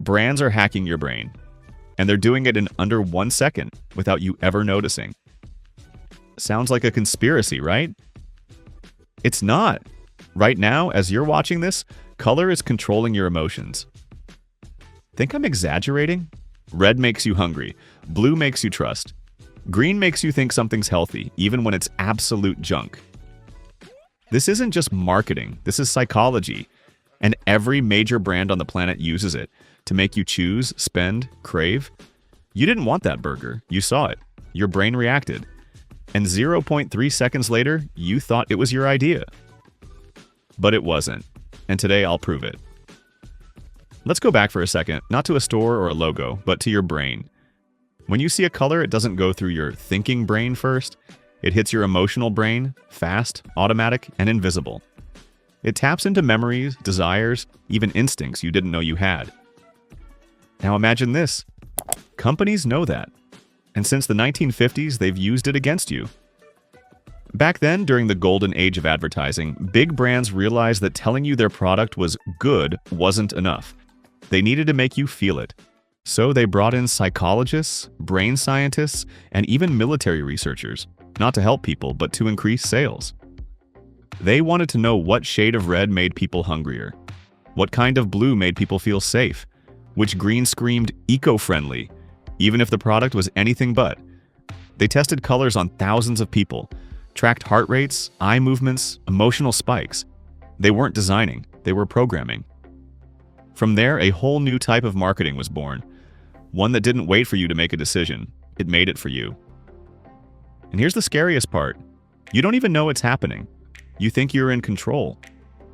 Brands are hacking your brain, and they're doing it in under 1 second without you ever noticing. Sounds like a conspiracy, right? It's not. Right now, as you're watching this, color is controlling your emotions. Think I'm exaggerating? Red makes you hungry. Blue makes you trust. Green makes you think something's healthy, even when it's absolute junk. This isn't just marketing, this is psychology. And every major brand on the planet uses it to make you choose, spend, crave. You didn't want that burger. You saw it. Your brain reacted. And 0.3 seconds later, you thought it was your idea. But it wasn't. And today I'll prove it. Let's go back for a second, not to a store or a logo, but to your brain. When you see a color, it doesn't go through your thinking brain first. It hits your emotional brain, fast, automatic, and invisible. It taps into memories, desires, even instincts you didn't know you had. Now imagine this. Companies know that. And since the 1950s, they've used it against you. Back then, during the golden age of advertising, big brands realized that telling you their product was good wasn't enough. They needed to make you feel it. So they brought in psychologists, brain scientists, and even military researchers, not to help people, but to increase sales. They wanted to know what shade of red made people hungrier, what kind of blue made people feel safe, which green screamed eco-friendly, even if the product was anything but. They tested colors on thousands of people, tracked heart rates, eye movements, emotional spikes. They weren't designing, they were programming. From there, a whole new type of marketing was born, one that didn't wait for you to make a decision, it made it for you. And here's the scariest part. You don't even know it's happening. You think you're in control,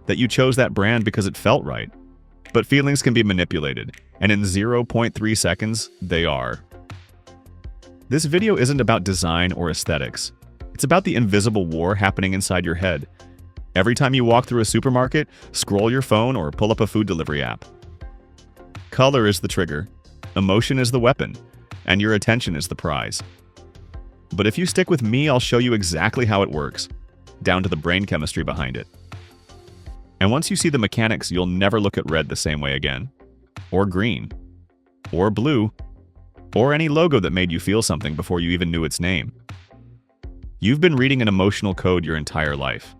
that you chose that brand because it felt right. But feelings can be manipulated, and in 0.3 seconds, they are. This video isn't about design or aesthetics. It's about the invisible war happening inside your head. Every time you walk through a supermarket, scroll your phone, or pull up a food delivery app. Color is the trigger, emotion is the weapon, and your attention is the prize. But if you stick with me, I'll show you exactly how it works, down to the brain chemistry behind it. And once you see the mechanics, you'll never look at red the same way again, or green, or blue, or any logo that made you feel something before you even knew its name. You've been reading an emotional code your entire life.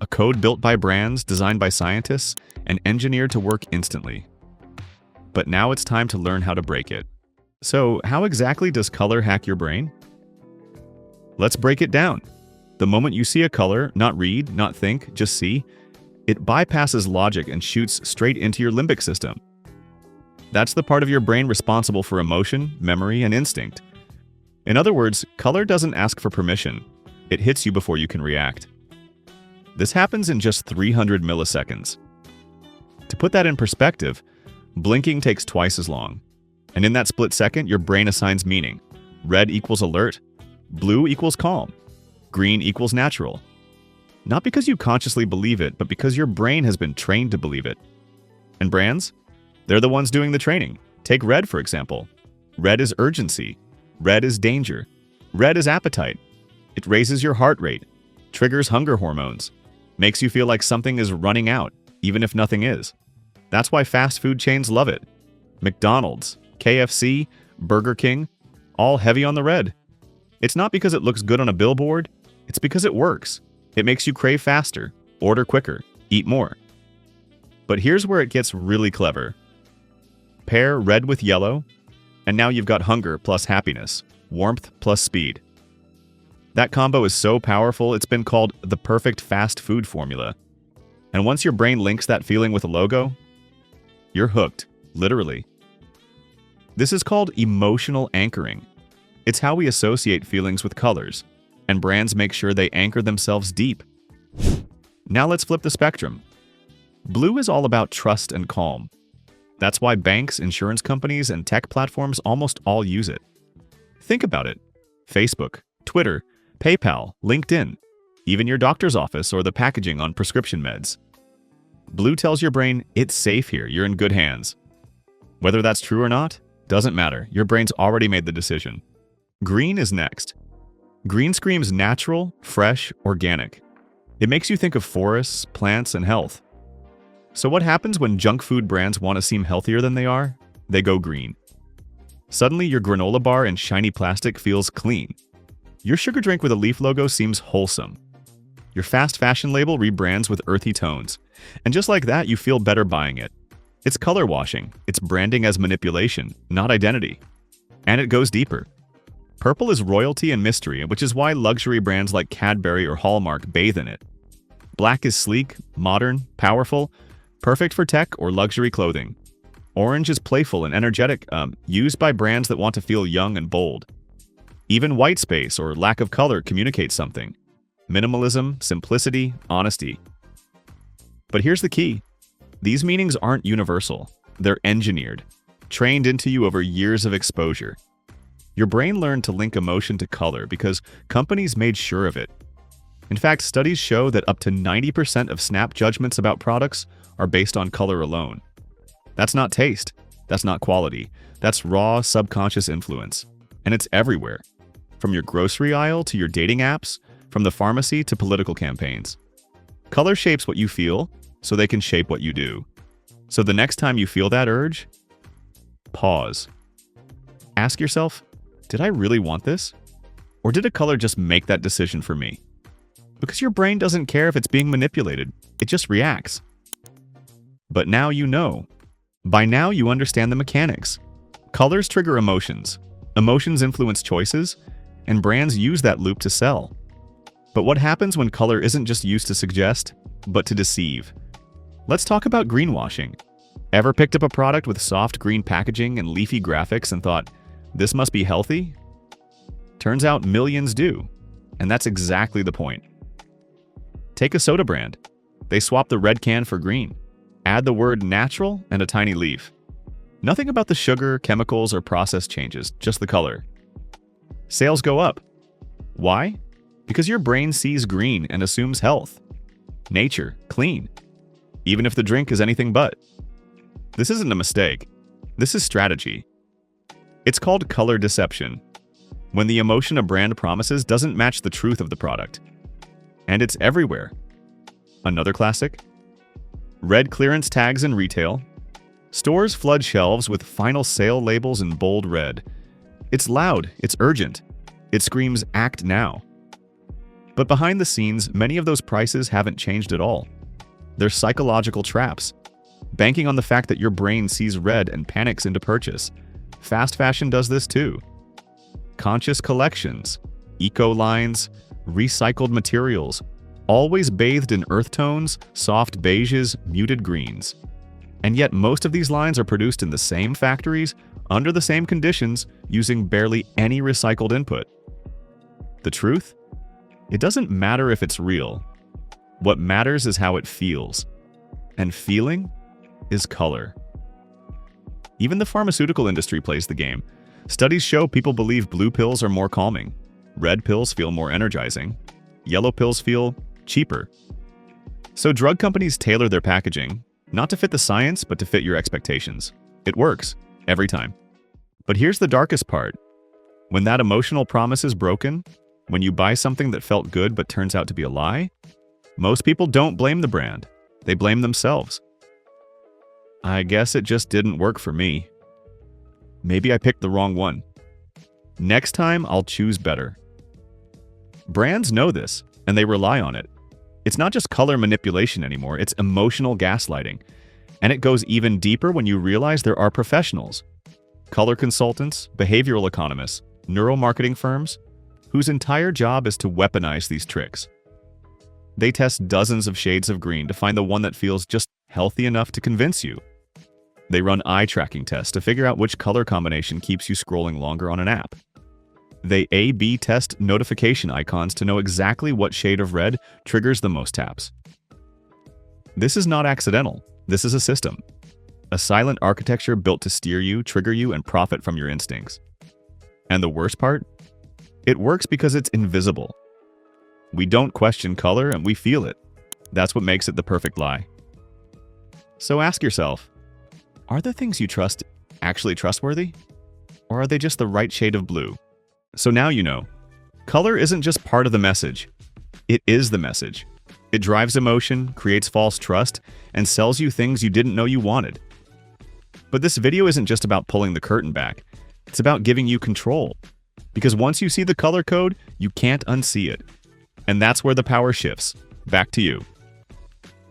A code built by brands, designed by scientists, and engineered to work instantly. But now it's time to learn how to break it. So, how exactly does color hack your brain? Let's break it down. The moment you see a color, not read, not think, just see, it bypasses logic and shoots straight into your limbic system. That's the part of your brain responsible for emotion, memory, and instinct. In other words, color doesn't ask for permission. It hits you before you can react. This happens in just 300 milliseconds. To put that in perspective, blinking takes twice as long. And in that split second, your brain assigns meaning. Red equals alert, blue equals calm, green equals natural. Not because you consciously believe it, but because your brain has been trained to believe it. And brands? They're the ones doing the training. Take red, for example. Red is urgency. Red is danger. Red is appetite. It raises your heart rate, triggers hunger hormones, makes you feel like something is running out, even if nothing is. That's why fast food chains love it. McDonald's, KFC, Burger King, all heavy on the red. It's not because it looks good on a billboard, it's because it works. It makes you crave faster, order quicker, eat more. But here's where it gets really clever. Pair red with yellow, and now you've got hunger plus happiness, warmth plus speed. That combo is so powerful, it's been called the perfect fast food formula. And once your brain links that feeling with a logo, you're hooked, literally. This is called emotional anchoring. It's how we associate feelings with colors, and brands make sure they anchor themselves deep. Now let's flip the spectrum. Blue is all about trust and calm. That's why banks, insurance companies, and tech platforms almost all use it. Think about it. Facebook, Twitter, PayPal, LinkedIn, even your doctor's office or the packaging on prescription meds. Blue tells your brain, it's safe here, you're in good hands. Whether that's true or not, doesn't matter, your brain's already made the decision. Green is next. Green screams natural, fresh, organic. It makes you think of forests, plants, and health. So what happens when junk food brands want to seem healthier than they are? they go green. Suddenly, your granola bar in shiny plastic feels clean. Your sugar drink with a leaf logo seems wholesome. Your fast fashion label rebrands with earthy tones. And just like that, you feel better buying it. It's color washing. It's branding as manipulation, not identity. And it goes deeper. Purple is royalty and mystery, which is why luxury brands like Cadbury or Hallmark bathe in it. Black is sleek, modern, powerful, perfect for tech or luxury clothing. Orange is playful and energetic, used by brands that want to feel young and bold. Even white space or lack of color communicates something. Minimalism, simplicity, honesty. But here's the key. These meanings aren't universal. They're engineered, trained into you over years of exposure. Your brain learned to link emotion to color because companies made sure of it. In fact, studies show that up to 90% of snap judgments about products are based on color alone. That's not taste. That's not quality. That's raw, subconscious influence. And it's everywhere. From your grocery aisle to your dating apps, from the pharmacy to political campaigns. Color shapes what you feel, so they can shape what you do. So the next time you feel that urge, pause. Ask yourself, did I really want this? Or did a color just make that decision for me? Because your brain doesn't care if it's being manipulated. It just reacts. But now you know. By now you understand the mechanics. Colors trigger emotions. Emotions influence choices, and brands use that loop to sell. But what happens when color isn't just used to suggest, but to deceive? Let's talk about greenwashing. Ever picked up a product with soft green packaging and leafy graphics and thought, this must be healthy? Turns out millions do, and that's exactly the point. Take a soda brand. They swap the red can for green. Add the word natural and a tiny leaf. Nothing about the sugar, chemicals, or process changes, just the color. Sales go up. Why? Because your brain sees green and assumes health. Nature, clean. Even if the drink is anything but. This isn't a mistake. This is strategy. It's called color deception. When the emotion a brand promises doesn't match the truth of the product. And it's everywhere. Another classic? Red clearance tags in retail. Stores flood shelves with final sale labels in bold red. It's loud, it's urgent. It screams, act now. But behind the scenes, many of those prices haven't changed at all. They're psychological traps, banking on the fact that your brain sees red and panics into purchase. Fast fashion does this too. Conscious collections, eco lines, recycled materials, always bathed in earth tones, soft beiges, muted greens. And yet most of these lines are produced in the same factories, under the same conditions, using barely any recycled input. The truth? It doesn't matter if it's real. What matters is how it feels. And feeling is color. Even the pharmaceutical industry plays the game. Studies show people believe blue pills are more calming. Red pills feel more energizing. Yellow pills feel cheaper. So drug companies tailor their packaging, not to fit the science, but to fit your expectations. It works, every time. But here's the darkest part. When that emotional promise is broken, when you buy something that felt good but turns out to be a lie, most people don't blame the brand. They blame themselves. I guess it just didn't work for me. Maybe I picked the wrong one. Next time, I'll choose better. Brands know this, and they rely on it. It's not just color manipulation anymore, it's emotional gaslighting. And it goes even deeper when you realize there are professionals. Color consultants, behavioral economists, neuromarketing firms, whose entire job is to weaponize these tricks. They test dozens of shades of green to find the one that feels just healthy enough to convince you. They run eye tracking tests to figure out which color combination keeps you scrolling longer on an app. They A/B test notification icons to know exactly what shade of red triggers the most taps. This is not accidental. This is a system. A silent architecture built to steer you, trigger you, and profit from your instincts. And the worst part? It works because it's invisible. We don't question color and we feel it. That's what makes it the perfect lie. So ask yourself, are the things you trust actually trustworthy? Or are they just the right shade of blue? So now you know. Color isn't just part of the message. It is the message. It drives emotion, creates false trust, and sells you things you didn't know you wanted. But this video isn't just about pulling the curtain back. It's about giving you control. Because once you see the color code, you can't unsee it. And that's where the power shifts. Back to you.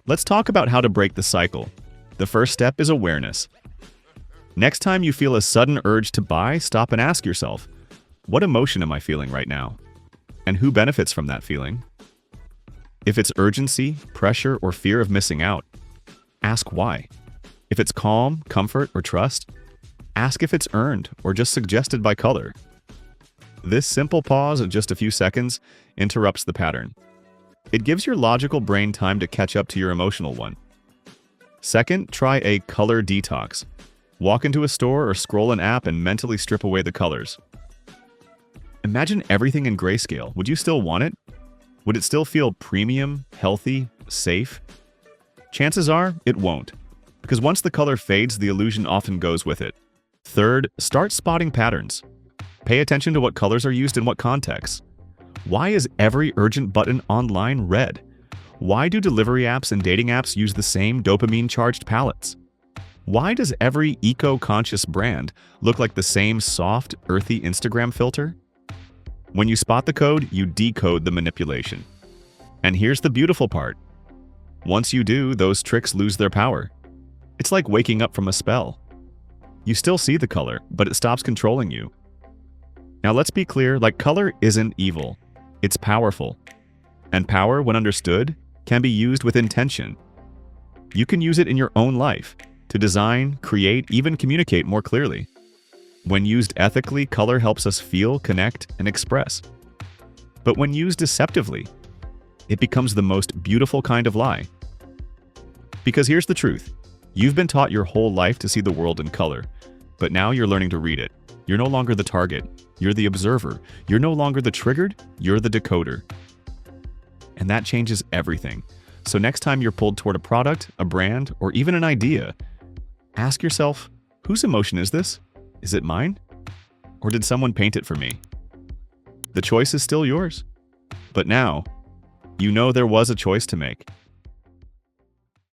Let's talk about how to break the cycle. The first step is awareness. Next time you feel a sudden urge to buy, stop and ask yourself, what emotion am I feeling right now? And who benefits from that feeling? If it's urgency, pressure, or fear of missing out, ask why. If it's calm, comfort, or trust, ask if it's earned or just suggested by color. This simple pause of just a few seconds interrupts the pattern. It gives your logical brain time to catch up to your emotional one. Second, try a color detox. Walk into a store or scroll an app and mentally strip away the colors. Imagine everything in grayscale. Would you still want it? Would it still feel premium, healthy, safe? Chances are, it won't. Because once the color fades, the illusion often goes with it. Third, start spotting patterns. Pay attention to what colors are used in what contexts. Why is every urgent button online red? Why do delivery apps and dating apps use the same dopamine-charged palettes? Why does every eco-conscious brand look like the same soft, earthy Instagram filter? When you spot the code, you decode the manipulation. And here's the beautiful part. Once you do, those tricks lose their power. It's like waking up from a spell. You still see the color, but it stops controlling you. Now let's be clear, color isn't evil. It's powerful. And power, when understood, can be used with intention. You can use it in your own life to design, create, even communicate more clearly. When used ethically, color helps us feel, connect, and express. But when used deceptively, it becomes the most beautiful kind of lie. Because here's the truth. You've been taught your whole life to see the world in color, but now you're learning to read it. You're no longer the target. You're the observer. You're no longer the triggered. You're the decoder. And that changes everything. So next time you're pulled toward a product, a brand, or even an idea, ask yourself, whose emotion is this? Is it mine? Or did someone paint it for me? The choice is still yours. But now, you know there was a choice to make.